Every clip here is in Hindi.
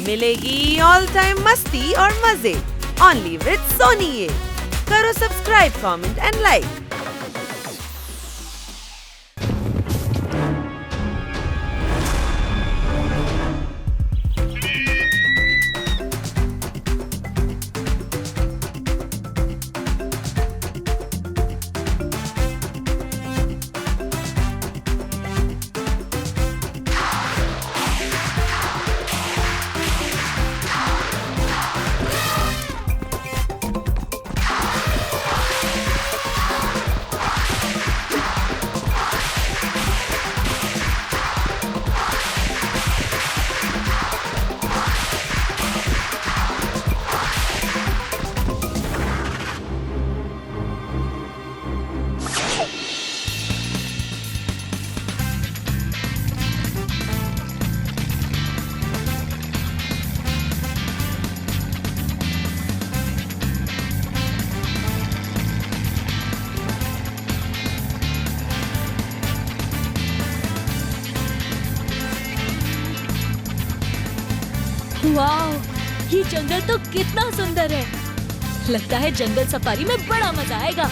मिलेगी ऑल टाइम मस्ती और मजे ओनली विद सोनी। ये करो subscribe, comment and like. Wow, ये जंगल तो कितना सुंदर है। लगता है जंगल सफारी में बड़ा मजा आएगा।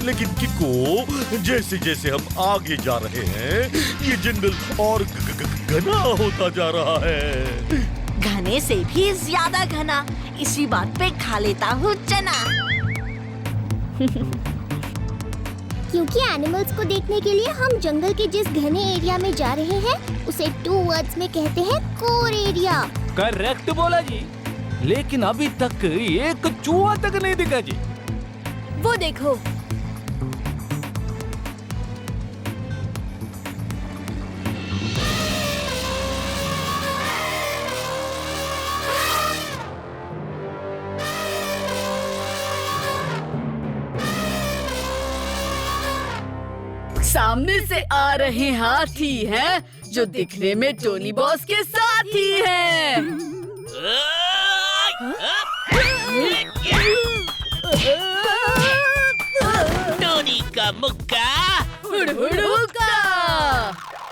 लेकिन किको, जैसे जैसे हम आगे जा रहे हैं ये जंगल और घना होता जा रहा है। घने से भी ज्यादा घना। इसी बात पे खा लेता हूँ चना। क्योंकि एनिमल्स को देखने के लिए हम जंगल के जिस घने एरिया में जा रहे हैं उसे 2 वर्ड्स में कहते हैं कोर एरिया। करेक्ट बोला जी, लेकिन अभी तक एक चूहा तक नहीं दिखा जी। वो देखो, सामने से आ रहे हाथी हैं, जो दिखने में टोनी बॉस के साथी हैं। टोनी का मुक्का हुड़हुड़ुका।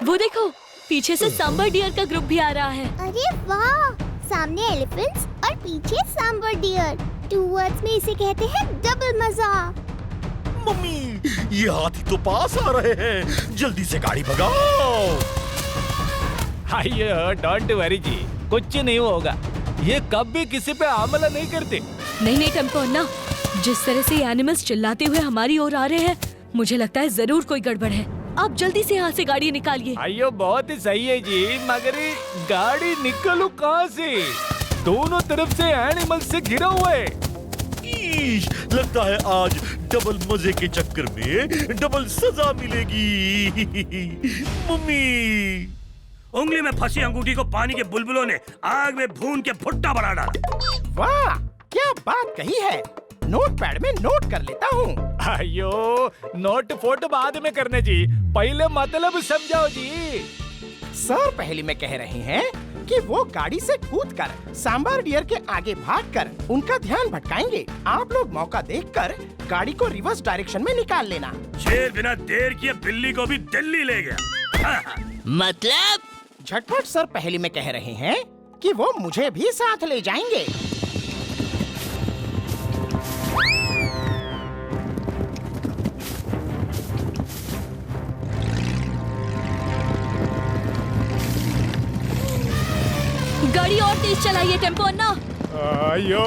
वो देखो, पीछे से सांबर डियर का ग्रुप भी आ रहा है। अरे वाह, सामने एलिफेंट्स और पीछे सांबर डियर। 2 वर्ड्स में इसे कहते हैं डबल मजा। मम्मी, ये हाथी तो पास आ रहे हैं, जल्दी से गाड़ी भगाओ। आइए, डोंट वरी जी, कुछ नहीं होगा। ये कभी किसी पे हमला नहीं करते। नहीं टेम्पो अन्ना, जिस तरह से एनिमल्स चिल्लाते हुए हमारी ओर आ रहे हैं, मुझे लगता है जरूर कोई गड़बड़ है। आप जल्दी से यहाँ से गाड़ी निकालिए। आइयो, बहुत ही सही है जी, मगर गाड़ी निकलू कहाँ से? दोनों तरफ से एनिमल से घिरा हुआ है। लगता है आज डबल मजे के चक्कर में डबल सजा मिलेगी। मम्मी, उंगली में फंसी अंगूठी को पानी के बुलबुलों ने आग में भून के भुट्टा बना डाला। वाह, क्या बात कही है। नोटपैड में नोट कर लेता हूँ। आइयो, नोट फोटो बाद में करने जी, पहले मतलब समझाओ जी। सर पहली में कह रहे हैं कि वो गाड़ी से कूदकर सांबर डियर के आगे भागकर उनका ध्यान भटकाएंगे। आप लोग मौका देखकर गाड़ी को रिवर्स डायरेक्शन में निकाल लेना। शेर बिना देर किए बिल्ली को भी दिल्ली ले गया। मतलब? झटपट सर पहली में कह रहे हैं कि वो मुझे भी साथ ले जाएंगे। गाड़ी और तेज चलाइए टेम्पो अन्ना। आयो,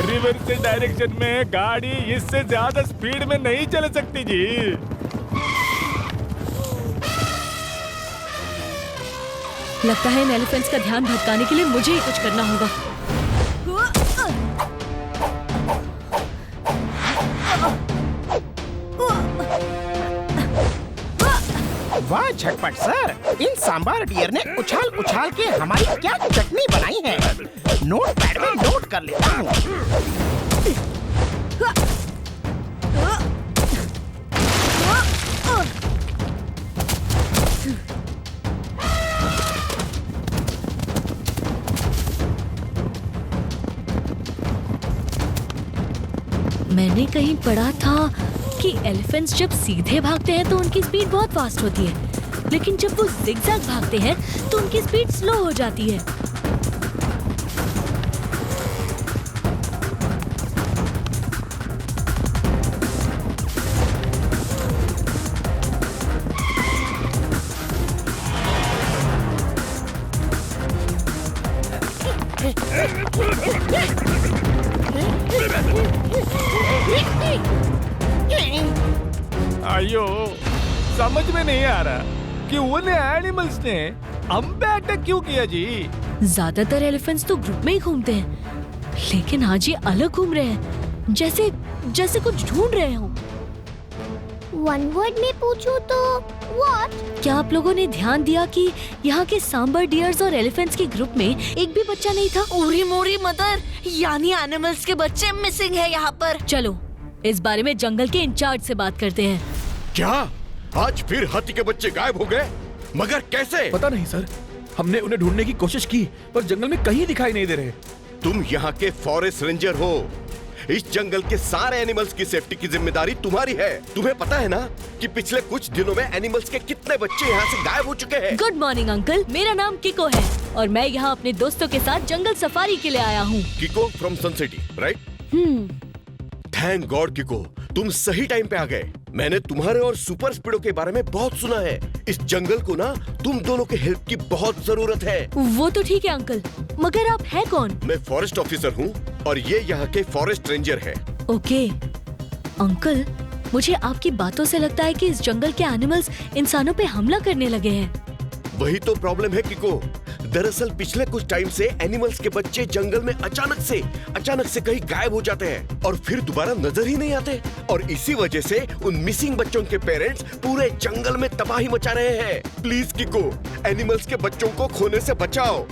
रिवर्स डायरेक्शन में गाड़ी इससे ज्यादा स्पीड में नहीं चल सकती जी। लगता है इन एलिफेंट्स का ध्यान भटकाने के लिए मुझे ही कुछ करना होगा। वाह झटपट सर, इन सांबर डियर ने उछाल उछाल के हमारी क्या चटनी बनाई है। नोटपैड में नोट कर लेता हूँ। मैंने कहीं पढ़ा था कि एलिफेंट्स जब सीधे भागते हैं तो उनकी स्पीड बहुत फास्ट होती है, लेकिन जब वो जिगजैग भागते हैं तो उनकी स्पीड स्लो हो जाती है। अयो, समझ में नहीं आ रहा कि उन एनिमल्स ने हम पे अटैक क्यों किया जी। ज्यादातर एलिफेंट्स तो ग्रुप में ही घूमते हैं, लेकिन आज ये अलग घूम रहे हैं, जैसे जैसे कुछ ढूंढ रहे हो। वन वर्ड में पूछूं तो व्हाट? क्या आप लोगों ने ध्यान दिया कि यहाँ के सांबर डियर्स और एलिफेंट्स के ग्रुप में एक भी बच्चा नहीं था? उरी मोरी मदर, यानी एनिमल्स के बच्चे मिसिंग है यहाँ पर। चलो इस बारे में जंगल के इंचार्ज से बात करते हैं। क्या आज फिर हाथी के बच्चे गायब हो गए? मगर कैसे? पता नहीं सर, हमने उन्हें ढूंढने की कोशिश की पर जंगल में कहीं दिखाई नहीं दे रहे। तुम यहाँ के फॉरेस्ट रेंजर हो। इस जंगल के सारे एनिमल्स की सेफ्टी की जिम्मेदारी तुम्हारी है। तुम्हें पता है ना कि पिछले कुछ दिनों में एनिमल्स के कितने बच्चे यहाँ से गायब हो चुके हैं। गुड मॉर्निंग अंकल, मेरा नाम किको है और मैं यहाँ अपने दोस्तों के साथ जंगल सफारी के लिए आया हूँ। Kiko from sun city, right? Thank god Kiko, तुम सही टाइम पे आ गए। मैंने तुम्हारे और सुपर स्पीडो के बारे में बहुत सुना है। इस जंगल को ना तुम दोनों के हेल्प की बहुत जरूरत है। वो तो ठीक है अंकल, मगर आप है कौन? मैं फॉरेस्ट ऑफिसर हूँ और ये यहाँ के फॉरेस्ट रेंजर है। ओके अंकल, मुझे आपकी बातों से लगता है कि इस जंगल के एनिमल्स इंसानों पे हमला करने लगे हैं। वही तो प्रॉब्लम है किको। दरअसल पिछले कुछ टाइम से एनिमल्स के बच्चे जंगल में अचानक से कहीं गायब हो जाते हैं और फिर दोबारा नजर ही नहीं आते। और इसी वजह से उन मिसिंग बच्चों के पेरेंट्स पूरे जंगल में तबाही मचा रहे हैं। प्लीज किको, एनिमल्स के बच्चों को खोने से बचाओ,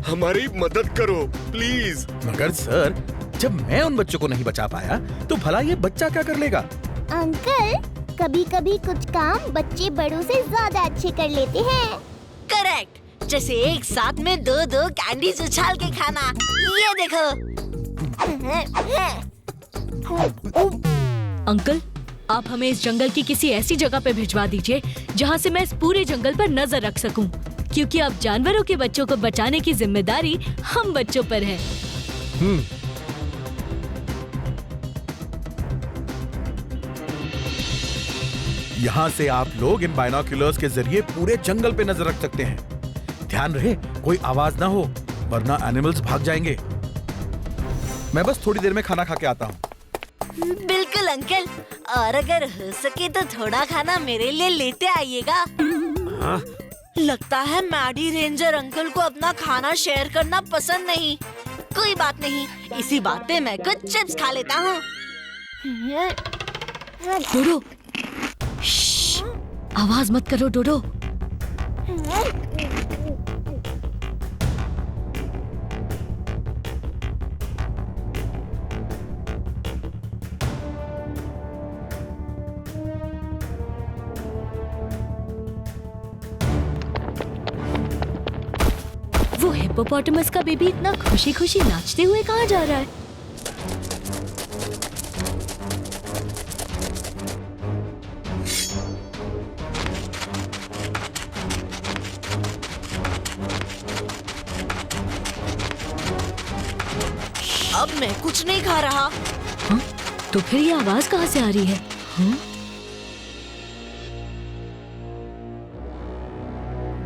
हमारी मदद करो प्लीज। मगर सर, जब मैं उन बच्चों को नहीं बचा पाया तो भला ये बच्चा क्या कर लेगा? अंकल, कभी-कभी कुछ काम बच्चे बड़ों से ज्यादा अच्छे कर लेते हैं। करेक्ट, जैसे एक साथ में दो कैंडीज उछाल के खाना। ये देखो। अंकल, आप हमें इस जंगल की किसी ऐसी जगह पे भिजवा दीजिए जहाँ से मैं इस पूरे जंगल पर नजर रख सकूं, क्योंकि अब जानवरों के बच्चों को बचाने की जिम्मेदारी हम बच्चों पर है। यहाँ से आप लोग इन बाइनोक्यूलर्स के जरिए पूरे जंगल पे नजर रख सकते हैं। ध्यान रहे कोई आवाज ना हो, वरना एनिमल्स भाग जाएंगे। मैं बस थोड़ी देर में खाना खा के आता हूँ। बिल्कुल अंकल, और अगर हो सके तो थोड़ा खाना मेरे लिए लेते आइएगा। लगता है मैडी रेंजर अंकल को अपना खाना शेयर करना पसंद नहीं। कोई बात नहीं, इसी बात पे मैं कुछ चिप्स खा लेता हूँ। डोडो, श्श्श, आवाज मत करो डोडो। वो हिप्पोपोटामस का बेबी इतना खुशी खुशी नाचते हुए कहाँ जा रहा है? अब मैं कुछ नहीं खा रहा। हाँ? तो फिर ये आवाज कहाँ से आ रही है? हाँ?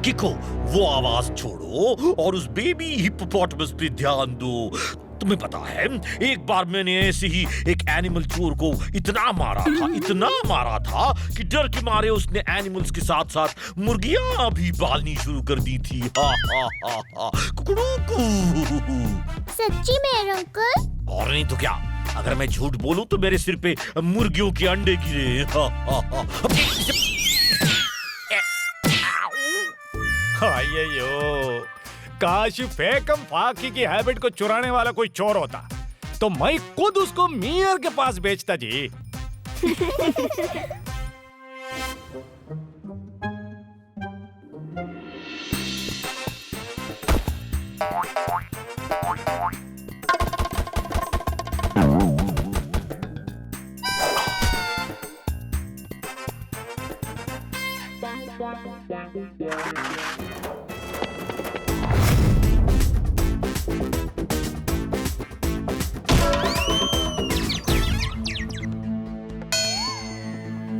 किको, वो आवाज छोड़ो और उस बेबी हिप्पोपोटामस पे ध्यान दो। तुम्हें पता है, एक बार मैंने ऐसे ही एक एनिमल चोर को इतना मारा था कि डर के मारे उसने एनिमल्स के साथ साथ मुर्गियां भी पालनी शुरू कर दी थी। हा हा हा हा, कुकड़ूकू। सच्ची में अंकल? और नहीं तो क्या, अगर मैं झूठ बोलूं तो मेरे सिर पे मुर्गियों के अंडे गिरे। हा हा हा। अय्यो, काश फेकम फाकी की हैबिट को चुराने वाला कोई चोर होता तो मैं खुद उसको मीयर के पास बेचता जी।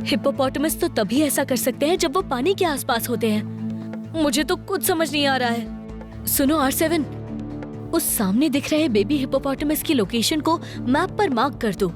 हिप्पोपोटामस तो तभी ऐसा कर सकते हैं जब वो पानी के आसपास होते हैं। मुझे तो कुछ समझ नहीं आ रहा है। सुनो R7, उस सामने दिख रहे बेबी हिप्पोपोटामस की लोकेशन को मैप पर मार्क कर दो।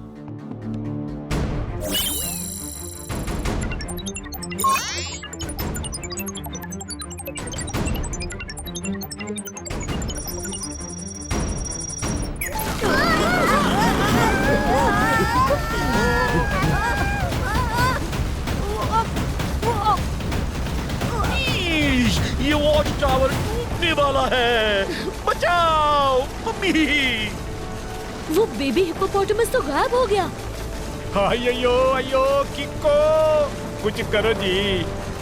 ये वॉच टावर टूटने वाला है, बचाओ मम्मी। वो बेबी हिप्पोपोटामस तो गायब हो गया। अयो अयो किको, कुछ करो जी,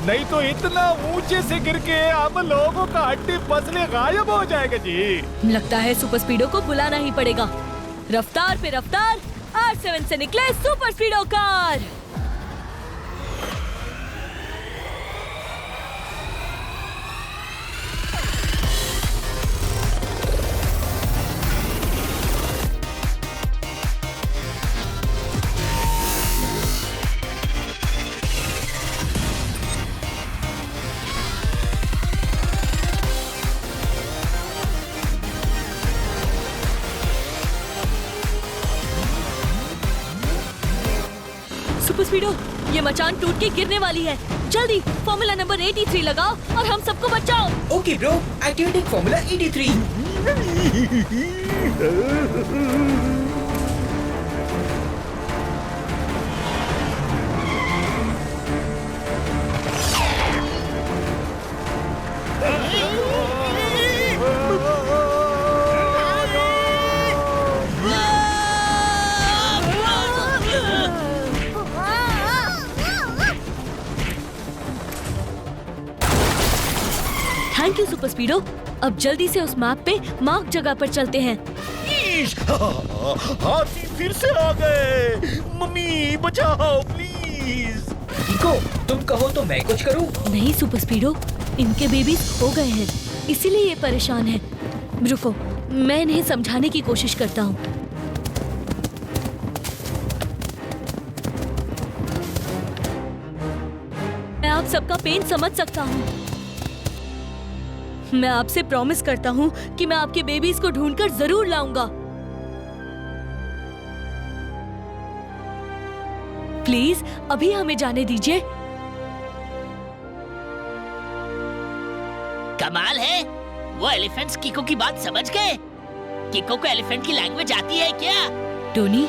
नहीं तो इतना ऊंचे से गिर के हम लोगों का हड्डी पसले गायब हो जाएगा जी। लगता है सुपर स्पीडो को बुलाना ही पड़ेगा। रफ्तार पे रफ्तार, R7 से निकले सुपर स्पीडो कार। सुपर स्पीडो, ये मचान टूट के गिरने वाली है। जल्दी फॉर्मूला नंबर 83 लगाओ और हम सबको बचाओ। Okay bro, activating formula 83। Thank you Super Speedo. अब जल्दी से उस मैप पे मार्क जगह पर चलते हैं। हाथी फिर से आ गए, मम्मी बचाओ प्लीज। किको, तुम कहो तो मैं कुछ करूं? नहीं सुपर स्पीडो, इनके बेबीज हो गए हैं, इसीलिए ये परेशान है। रुको, मैं इन्हें समझाने की कोशिश करता हूँ। मैं आप सबका पेन समझ सकता हूँ। मैं आपसे प्रॉमिस करता हूँ कि मैं आपके बेबीज को ढूंढकर जरूर लाऊंगा। प्लीज अभी हमें जाने दीजिए। कमाल है, वो एलिफेंट्स किको की बात समझ गए। किको को एलिफेंट की लैंग्वेज आती है क्या? टोनी,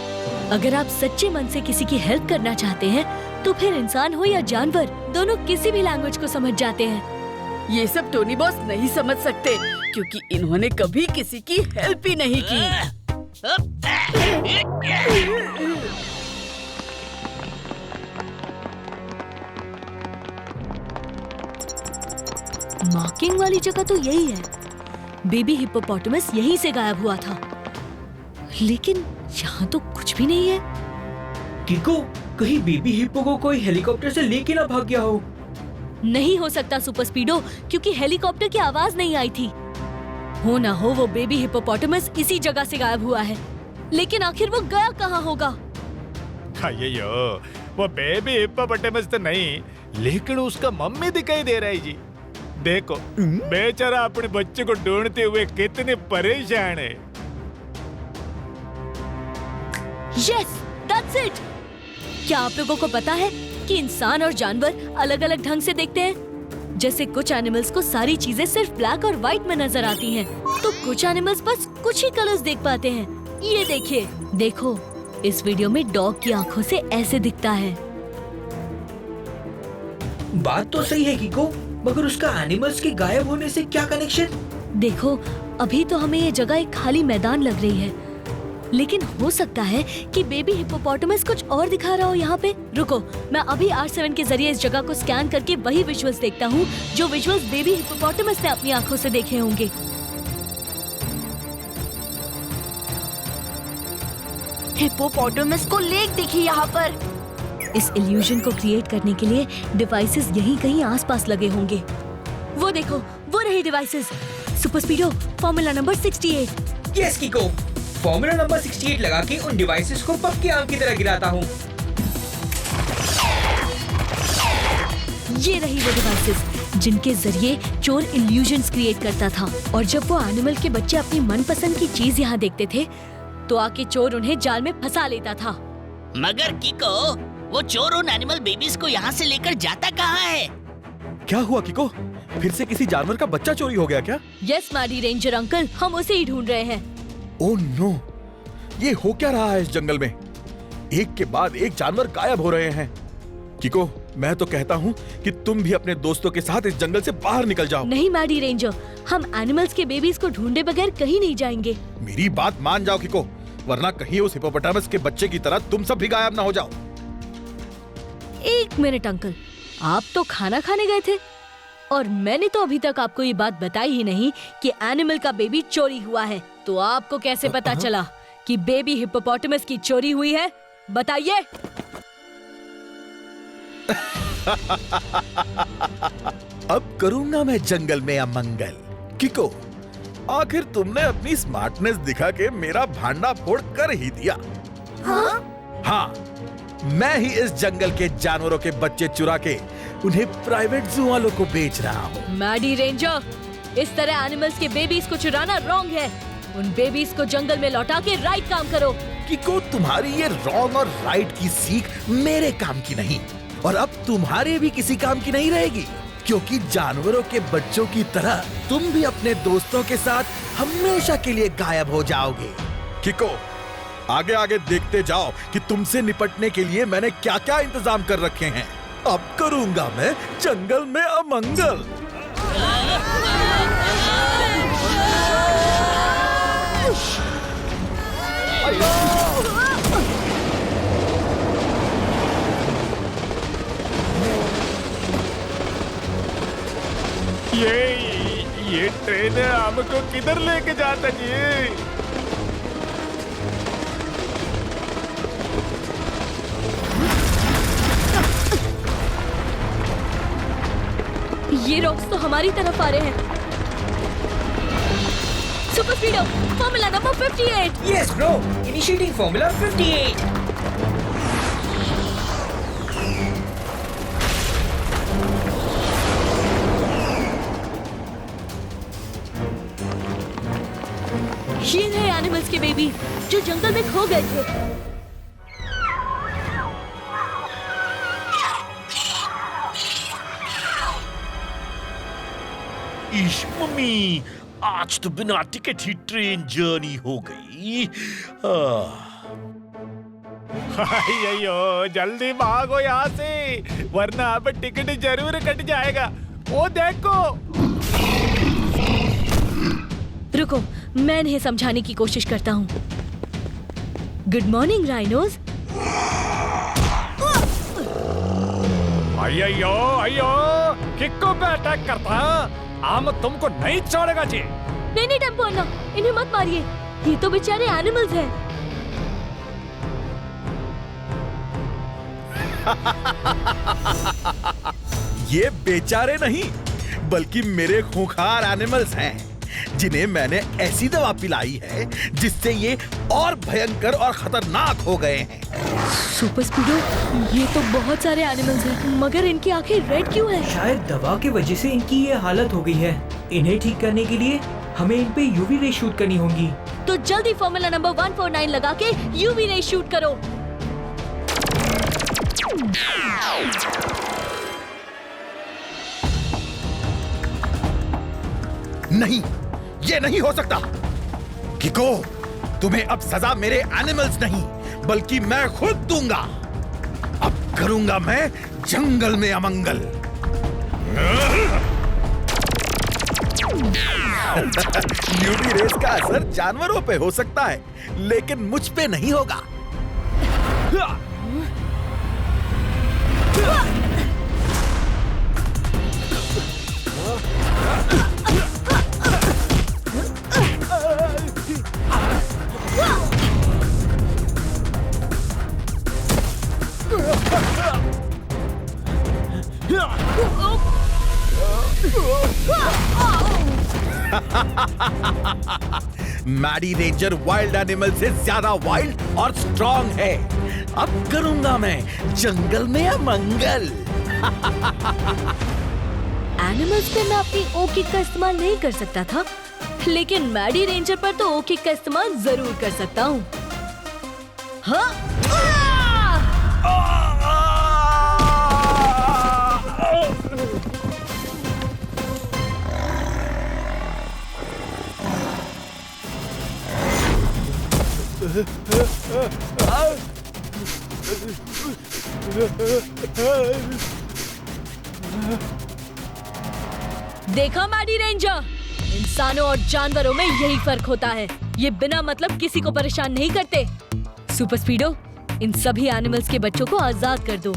अगर आप सच्चे मन से किसी की हेल्प करना चाहते हैं तो फिर इंसान हो या जानवर, दोनों किसी भी लैंग्वेज को समझ जाते हैं। ये सब टोनी बॉस नहीं समझ सकते क्योंकि इन्होंने कभी किसी की हेल्प ही नहीं की। मार्किंग वाली जगह तो यही है। बेबी हिप्पोपोटामस यहीं से गायब हुआ था, लेकिन यहाँ तो कुछ भी नहीं है। किको, कहीं बेबी हिप्पो को कोई हेलीकॉप्टर से लेके ना भाग गया हो? नहीं हो सकता सुपर स्पीडो, क्योंकि हेलीकॉप्टर की आवाज नहीं आई थी। हो ना हो वो बेबी हिप्पोपोटामस इसी जगह से गायब हुआ है, लेकिन आखिर वो गया कहाँ होगा? अयो, वो बेबी हिप्पोपोटामस तो नहीं, लेकिन उसका मम्मी दिखाई दे रहा है जी। देखो, बेचारा अपने बच्चे को ढूंढते हुए कितने परेशान है। Yes, that's it. क्या आप लोगों को पता है कि इंसान और जानवर अलग अलग ढंग से देखते हैं? जैसे कुछ एनिमल्स को सारी चीजें सिर्फ ब्लैक और व्हाइट में नजर आती हैं, तो कुछ एनिमल्स बस कुछ ही कलर्स देख पाते हैं। ये देखिए, देखो, इस वीडियो में डॉग की आंखों से ऐसे दिखता है। बात तो सही है किको, मगर उसका एनिमल्स के गायब होने से क्या कनेक्शन? देखो, अभी तो हमें ये जगह एक खाली मैदान लग रही है, लेकिन हो सकता है कि बेबी हिप्पोपोटामस कुछ और दिखा रहा हो यहाँ पे। रुको, मैं अभी R7 के जरिए इस जगह को स्कैन करके वही विजुअल्स देखता हूँ जो विजुअल्स बेबी हिप्पोपोटामस ने अपनी आंखों से देखे होंगे। हिप्पोपोटामस को लेक दिखी यहाँ पर। इस इल्यूजन को क्रिएट करने के लिए डिवाइसेस यहीं कहीं आसपास लगे होंगे। वो देखो, वो रही devices. Super Speedo, formula number 68। Yes किको, formula number 68 लगा के उन डिवाइसेस को पक्के आम की तरह गिराता हूँ। ये रही वो डिवाइसेस जिनके जरिए चोर इल्यूजन्स क्रिएट करता था। और जब वो एनिमल के बच्चे अपनी मनपसंद की चीज यहाँ देखते थे तो आके चोर उन्हें जाल में फंसा लेता था। मगर किको, वो चोर उन एनिमल बेबीज को यहाँ से लेकर जाता कहाँ है? क्या हुआ किको? फिर से किसी जानवर का बच्चा चोरी हो गया क्या? यस मैडी रेंजर अंकल, हम उसे ही ढूंढ रहे हैं। ओह नो, ये हो क्या रहा है इस जंगल में? एक के बाद एक जानवर गायब हो रहे हैं। किको, मैं तो कहता हूँ कि तुम भी अपने दोस्तों के साथ इस जंगल से बाहर निकल जाओ। नहीं मैडी रेंजर, हम एनिमल्स के बेबीज को ढूंढे बगैर कहीं नहीं जाएंगे। मेरी बात मान जाओ किको, वरना कहीं उस हिप्पोपोटामस के बच्चे की तरह तुम सब भी गायब ना हो जाओ। एक मिनट अंकल, आप तो खाना खाने गए थे और मैंने तो अभी तक आपको ये बात बताई ही नहीं कि एनिमल का बेबी चोरी हुआ है। तो आपको कैसे पता चला कि बेबी हिप्पोपोटामस की चोरी हुई है? बताइए। अब करूंगा मैं जंगल में अमंगल। किको, आखिर तुमने अपनी स्मार्टनेस दिखा के मेरा भांडा फोड़ कर ही दिया। हाँ, मैं ही इस जंगल के जानवरों के बच्चे चुरा के उन्हें प्राइवेट जू वालों को बेच रहा हूँ। मैडी रेंजर, इस तरह एनिमल्स के बेबीज को चुराना रॉन्ग है। उन बेबीज को जंगल में लौटा के राइट काम करो। किको, तुम्हारी ये रॉन्ग और राइट की सीख मेरे काम की नहीं, और अब तुम्हारे भी किसी काम की नहीं रहेगी, क्योंकि जानवरों के बच्चों की तरह तुम भी अपने दोस्तों के साथ हमेशा के लिए गायब हो जाओगे। किको, आगे आगे देखते जाओ कि तुमसे निपटने के लिए मैंने क्या क्या इंतजाम कर रखे हैं। अब करूंगा मैं जंगल में अमंगल। ये ट्रेन हमको किधर लेके जाता जी? ये रॉक्स तो हमारी तरफ आ रहे हैं। Super Speedo, formula number 58। Yes bro, initiating formula 58। ये है एनिमल्स के बेबी जो जंगल में खो गए थे। इश मम्मी, आज तो बिना टिकट ही ट्रेन जर्नी हो गई। अयो, जल्दी भागो यहाँ से, वरना अब टिकट जरूर कट जाएगा। वो देखो। रुको, मैं इन्हें समझाने की कोशिश करता हूँ। Good morning rhinos. अयो अयो, किक्को पे अटैक करता, हम तुमको नहीं छोड़ेगा जी। नहीं टेम्पो अन्ना, इन्हें मत मारिए, ये तो बेचारे एनिमल्स हैं। ये बेचारे नहीं, बल्कि मेरे खूंखार एनिमल्स हैं, जिन्हें मैंने ऐसी दवा पिलाई है जिससे ये और भयंकर और खतरनाक हो गए हैं। सुपर स्पीडो, ये तो बहुत सारे एनिमल्स हैं, मगर इनकी आंखें रेड क्यों हैं? शायद दवा की वजह से इनकी ये हालत हो गई है। इन्हें ठीक करने के लिए हमें इन पे यूवी रे शूट करनी होगी। तो जल्दी फॉर्मूला नंबर 149 लगा के यूवी रे शूट करो। नहीं, ये नहीं हो सकता। किको, तुम्हें अब सजा मेरे एनिमल्स नहीं, बल्कि मैं खुद दूंगा। अब करूंगा मैं जंगल में अमंगल। यूवी रेस का असर जानवरों पे हो सकता है, लेकिन मुझ पे नहीं होगा। मैडी रेंजर वाइल्ड एनिमल से ज्यादा वाइल्ड और स्ट्रॉन्ग है। अब करूंगा मैं जंगल में अमंगल। एनिमल्स पे मैं अपनी ओ किक का इस्तेमाल नहीं कर सकता था, लेकिन मैडी रेंजर पर तो ओ किक का इस्तेमाल जरूर कर सकता हूँ। हाँ? देखा मैडी रेंजर, इंसानों और जानवरों में यही फर्क होता है, ये बिना मतलब किसी को परेशान नहीं करते। सुपर स्पीडो, इन सभी एनिमल्स के बच्चों को आजाद कर दो।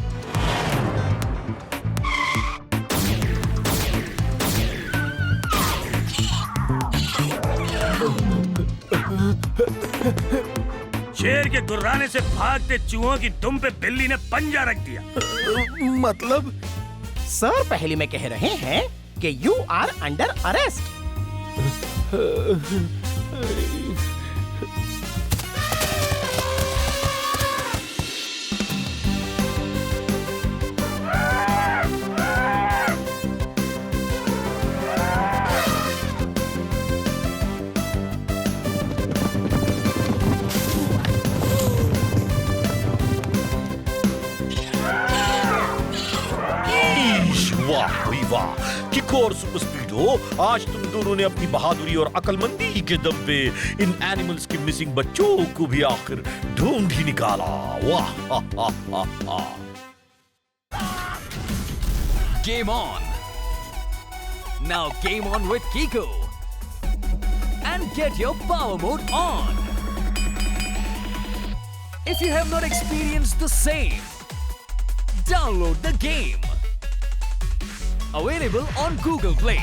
शेर के गुर्राने से भागते चूहों की दुम पे बिल्ली ने पंजा रख दिया। मतलब सर पहली में कह रहे हैं कि यू आर अंडर अरेस्ट। वाह भाई वाह, किको और सुपर स्पीडो, आज तुम दोनों ने अपनी बहादुरी और अकलमंदी के दम पे इन एनिमल्स के मिसिंग बच्चों को भी आखिर ढूंढ ही निकाला। वाह हा हा हा हा। Game on. Now game on with Kiko. And get your power mode on. If you have not experienced the same, download the game. Available on Google Play.